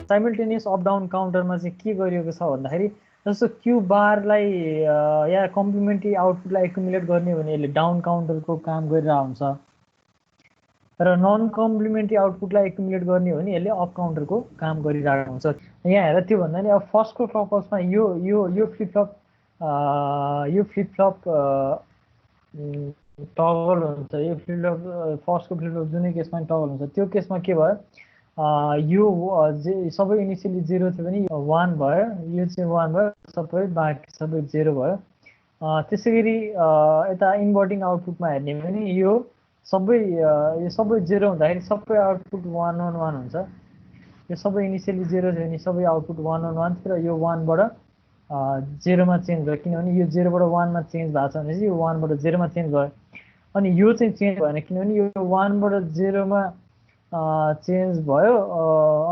Simultaneous up down काउन्टरमा चाहिँ के गरिएको छ भन्दाखेरि जस्तो क्यू बारलाई या कम्प्लिमेन्ट्री आउटपुटलाई एकुमुलेट गर्ने भने यसले डाउन काउन्टरको काम गरिरहेको हुन्छ, र नन कम्प्लिमेन्ट्री आउटपुटलाई एकुमुलेट गर्ने हो भने यसले अप काउन्टरको काम गरिरहेको हुन्छ। यहाँ हेर त्यो भन्दा नि अब फर्स्टको पर्पसमा यो फ्लिपफ्लप टगल हुन्छ, यो फ्लिपफ्लप फर्स्टको फ्लिपफ्लप जुनै केसमा टगल हुन्छ, त्यो केसमा के भयो यो सबै इनिसियली 0 थियो भने 1 भयो, यो चाहिँ 1 भयो, सबै बाँकी सबै 0 भयो। त्यसैगरी यता इन्भर्टिङ आउटपुटमा हेर्ने भने यो सबै 0 हुँदाखेरि सबै आउटपुट 1 1 1 हुन्छ। यो सबै इनिसियली 0 थियो भने सबै आउटपुट 1 1 1 थियो र यो 1 बाट 0 मा चेन्ज भयो, किनभने यो 0 बाट 1 मा चेन्ज भएको छ भने चाहिँ यो 1 बाट 0 मा चेन्ज भयो। अनि यो चाहिँ चेन्ज भएन किनभने यो 1 बाट 0 मा चेन्ज भयो,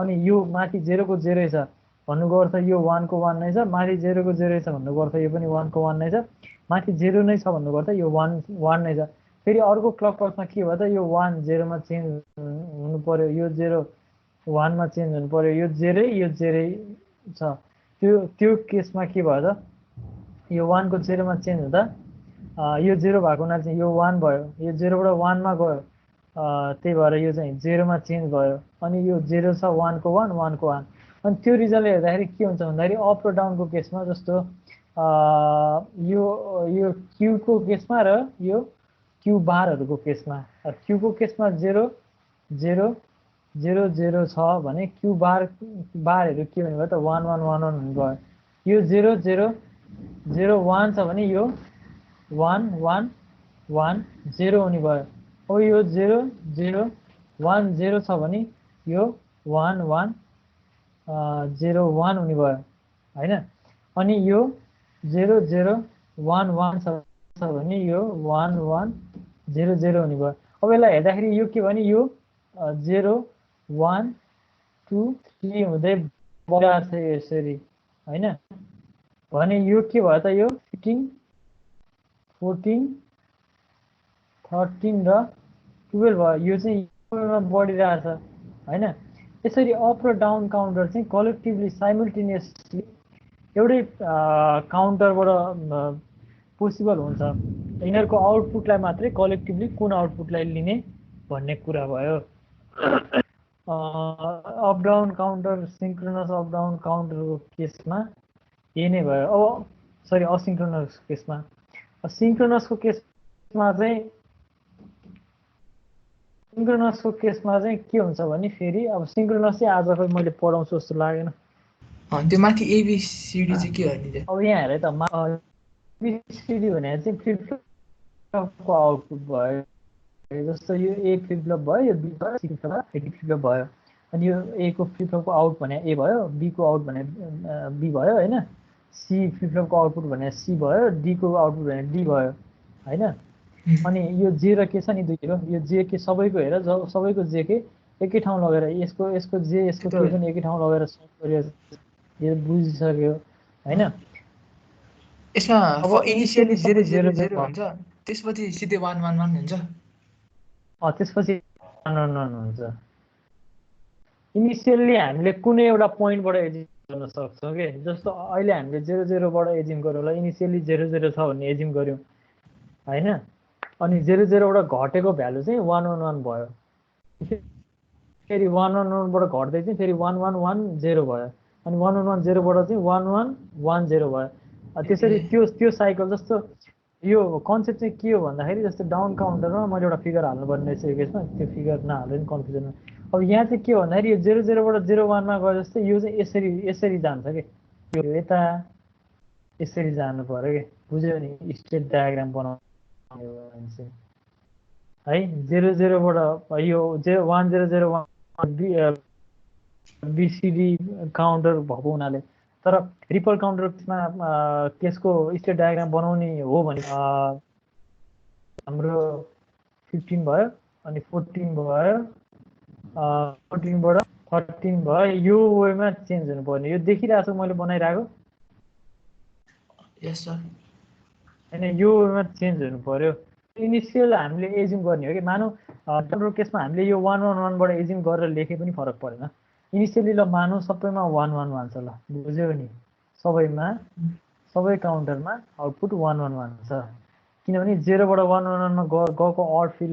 अनि यो माथि 0 को 0 छ भन्नुको अर्थ यो 1 को 1 नै छ, माथि 0 को 0 छ भन्नुको अर्थ यो पनि 1 को 1 नै छ, माथि 0 नै छ भन्नुको अर्थ यो 1 1 नै छ। फेरि अर्को क्लक पल्समा के भयो त यो 1 0 मा चेन्ज हुनु पर्यो, यो 0 1 मा चेन्ज हुनु पर्यो, यो 0 छ। त्यो केसमा के भयो त यो 1 को 0 मा चेन्ज हुँदा यो 0 भएको हुनाले चाहिँ यो 1 भयो, यो 0 बाट 1 मा गयो, त्यही भएर यो चाहिँ 0 मा चेन्ज भयो। अनि यो 0 छ 1 को 1 1 को 1। अनि त्यो रिजल्टले हेर्दाखेरि के हुन्छ भन्दाखेरि अप र डाउनको केसमा जस्तो यो क्यू को केसमा र यो क्यू बारहरूको केसमा, क्यू को केसमा 0 0 0 0 छ भने क्यू बारहरू के हुने भयो त 1 1 1 1 हुने भयो। यो 0 0 0 1 छ भने यो 1 1 1 0 हुने भयो। अब यो 0 0 1 0 छ भने यो 1 1 0 1 हुने भयो हैन। अनि यो 0 0 1 1 छ भने यो 1 1 0 0 हुने भयो। अब यसलाई हेर्दाखेरि यो के भने यो 0 1 2 3 हुँदै बढिरहेको छ यसरी हैन। भने यो के भयो त यो 15 14 13 र 12 भयो, यो चाहिँ बढिरहेछ हैन। यसरी अप र डाउन काउन्टर चाहिँ कलेक्टिभली साइमल्टेनियसली एउटै काउन्टरबाट पोसिबल हुन्छ। यिनीहरूको आउटपुटलाई मात्रै कलेक्टिभली कुन आउटपुटलाई लिने भन्ने कुरा भयो। Up down counter synchronous up down काउन्टरको केसमा यही नै भयो। अब सरी असिन्क्रोनस केसमा, सिन्क्रोनसको केसमा चाहिँ के हुन्छ भने फेरि अब सिन्क्रोनस चाहिँ आज खै मैले पढाउँछु जस्तो लागेन। त्यो माथि एबिसिडी चाहिँ के गर्ने? अब यहाँ हेर त एबिसिडी भने चाहिँ फ्लिपफ्लपको आउटपुट भयो, जस्तो यो ए फ्लिपफ्लप भयो, यो बी भयो, सी फ्लिपफ्लप भयो। अनि यो ए को फ्लिपफ्लपको आउट भने ए भयो, बी को आउट भने बी भयो हैन, सी फ्लिपफ्लपको आउटपुट भने सी भयो, डी को आउटपुट भने डी भयो हैन। अनि यो जे र के छ नि दुईको, यो जे के सबैको हेर सबैको जे के एकै ठाउँ लगेर यसको जे यसको के पनि एकै ठाउँ लगेर सल्भ गरियो, यो बुझिसक्यो हैन। यसमा अब इनिशियली 0 0 0 हुन्छ, त्यसपछि सिधै 1 1 1 हुन्छ। त्यसपछि 1 1 1 हुन्छ। इनिशियली हामीले कुनै एउटा पोइन्टबाट एजिम गर्न सक्छौँ के, जस्तो अहिले हामीले 0 0 बाट एजिम गर्यौँ होला, इनिशियली 0 0 छ भन्ने एजिम गर्यौँ हैन। अनि 0 0 बाट घटेको भ्यालु चाहिँ 1 1 1 भयो, फेरि 1 1 1 बाट घट्दै चाहिँ फेरि 1 1 1 0 भयो, अनि 1 1 1 0 बाट चाहिँ 1 1 1 0 भयो। त्यसरी त्यो साइकल जस्तो यो कन्सेप्ट चाहिँ के हो भन्दाखेरि जस्तो डाउन काउन्टरमा मैले एउटा फिगर हाल्नुपर्ने रहेछ यो केसमा, त्यो फिगर नहाल्नु नि कन्फ्युजनमा। अब यहाँ चाहिँ के हो भन्दाखेरि यो 0 0 बाट 0 1 मा गए जस्तै यो चाहिँ यसरी जान्छ कि, यो यता यसरी जानु पर्यो कि, बुझ्यो नि स्टेट डायग्राम बनाउने हो भने चाहिँ है। 0 0 बाट यो 1 0 0 1 बिसिडी काउन्टर भएको हुनाले, तर रिपल काउन्टरमा केसको स्टेट डायग्राम बनाउने हो भने हाम्रो 15 भयो, अनि 14 भयो, 14 बाट 13 भयो, यो वेमा चेन्ज हुनु पर्ने। यो देखिरहेको छु मैले बनाइरहेको? यस सर। हैन, यो वेमा चेन्ज हुनु पर्यो। इनिसियल हामीले एजिम गर्ने हो कि, मानौ हाम्रो केसमा हामीले यो 1 1 1 बाट एजिम गरेर लेखे पनि फरक परेन, इनिसियली ल मानौँ सबैमा 1 1 1 छ ल बुझ्यौ नि सबैमा सबै काउन्टरमा आउटपुट 1 1 1 छ किनभने 0 बाट 1 1 मा गएको अड फिल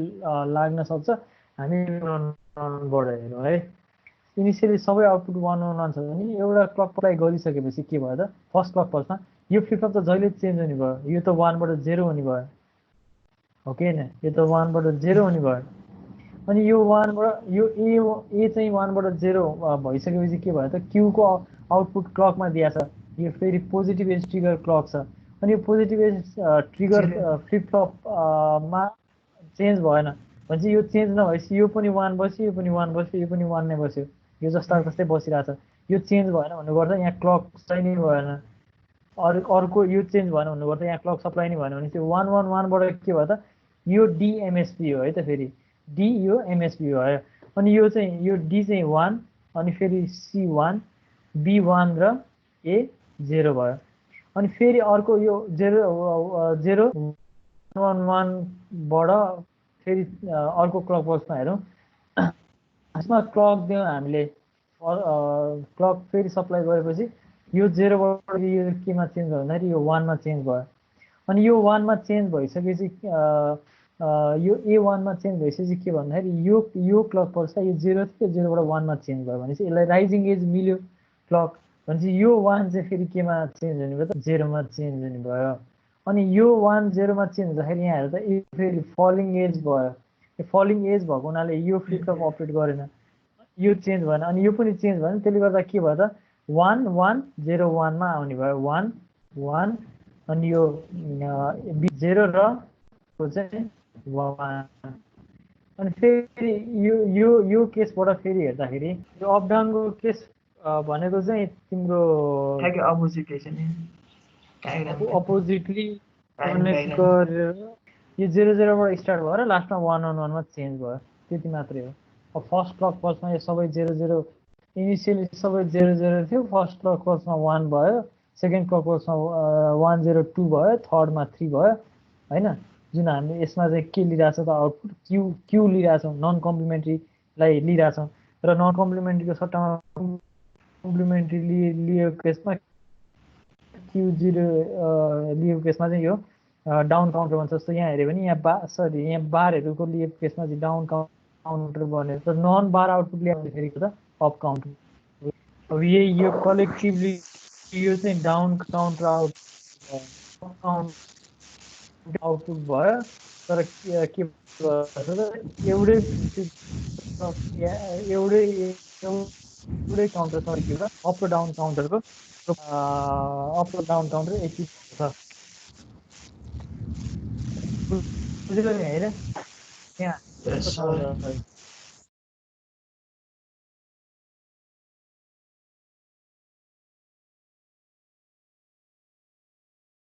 लाग्न सक्छ हामी 1 बाट हेरौँ है इनिसियली सबै आउटपुट 1 1 1 छ भने एउटा क्लक अप्लाई गरिसकेपछि के भयो त फर्स्ट क्लक पल्समा यो फ्लिप फ्लप त जहिले चेन्ज हुने भयो यो त 1 बाट 0 हुने भयो हो कि हैन यो त 1 बाट 0 हुने भयो अनि यो 1 बाट यो ए चाहिँ 1 बाट 0 भइसकेपछि के भयो त क्यू को आउटपुट क्लकमा दिएछ यो फेरि पोजिटिभ एज ट्रिगर क्लक छ अनि यो positive edge trigger flip flop मा चेन्ज भएन भनेपछि यो चेन्ज नभएपछि यो पनि 1 बस्यो यो पनि 1 बस्यो यो पनि 1 नै बस्यो यो जस्ता जस्तै बसिरहेछ यो चेन्ज भएन भन्नु गर्दा यहाँ क्लक चाहिँ नै भएन अर्को यो चेन्ज भएन भन्नु गर्दा यहाँ क्लक सप्लाई नै भएन भने त्यो 1 1 1 बाट के भयो त यो डिएमएसपी हो है त फेरि डी यो एमएसपी भयो अनि यो चाहिँ यो डी चाहिँ 1 अनि फेरि सी 1 बी 1 र ए 0 भयो अनि फेरि अर्को यो 0 0 1 1 बाट फेरि अर्को क्लक बक्समा हेरौँ यसमा क्लक दियौँ हामीले क्लक फेरि सप्लाई गरेपछि यो 0 बाट यो केमा चेन्ज भयो भन्दाखेरि यो 1 मा चेन्ज भयो अनि यो 1 मा चेन्ज भइसकेपछि यो A1 मा चेन्ज भइसकेपछि के भन्दाखेरि यो क्लक पर्छ यो 0 थियो 0 बाट 1 मा चेन्ज भयो भनेपछि यसलाई राइजिङ एज मिल्यो क्लक भनेपछि यो 1 चाहिँ फेरि केमा चेन्ज हुने भयो त 0 मा चेन्ज हुने भयो अनि यो 1 0 मा चेन्ज हुँदाखेरि यहाँ हेर्दा यो फेरि फलिङ एज भयो यो फलिङ एज भएको हुनाले यो फ्लिप फ्लप अपडेट गरेन यो चेन्ज भएन अनि यो पनि चेन्ज भएन त्यसले गर्दा के भयो त 1 1 0 1 मा आउने भयो 1 1 अनि यो 0 र चाहिँ 1 अनि फेरि यो केसबाट फेरि हेर्दाखेरि यो अप डाउनको केस भनेको चाहिँ तिम्रो अपोजिटली कनेक्ट गरेर यो 0 0 बाट स्टार्ट भएर लास्टमा 1 1 1 मा चेन्ज भयो त्यति मात्रै हो अब फर्स्ट क्लक पल्समा यो सबै 0 0 इनिसियली सबै 0 0 थियो फर्स्ट क्लक पल्समा 1 भयो सेकेन्ड क्लक पल्समा 1 0 2 भयो थर्डमा 3 भयो हैन जुन हामीले यसमा चाहिँ के लिइरहेछौँ त आउटपुट क्यू लिइरहेछौँ नन कम्प्लिमेन्ट्रीलाई लिइरहेछौँ र नन कम्प्लिमेन्ट्रीको सट्टामा कम्प्लिमेन्ट्री लिएको केसमा Q0 लिएको केसमा चाहिँ यो डाउन काउन्टर भन्छ जस्तो यहाँ हेऱ्यो भने यहाँ यहाँ बारहरूको लिएको केसमा चाहिँ डाउन काउन्टर बन्यो र नन बार आउटपुट ल्याउँदाखेरि त अप काउन्टर अब यो कलेक्टिभली यो चाहिँ डाउन काउन्टर आउटपुट भयो तर के एउटै काउन्टर सर्किट अप र डाउन काउन्टरको अप र डाउन काउन्टर एक छ बुझ्यो नि हैन यहाँ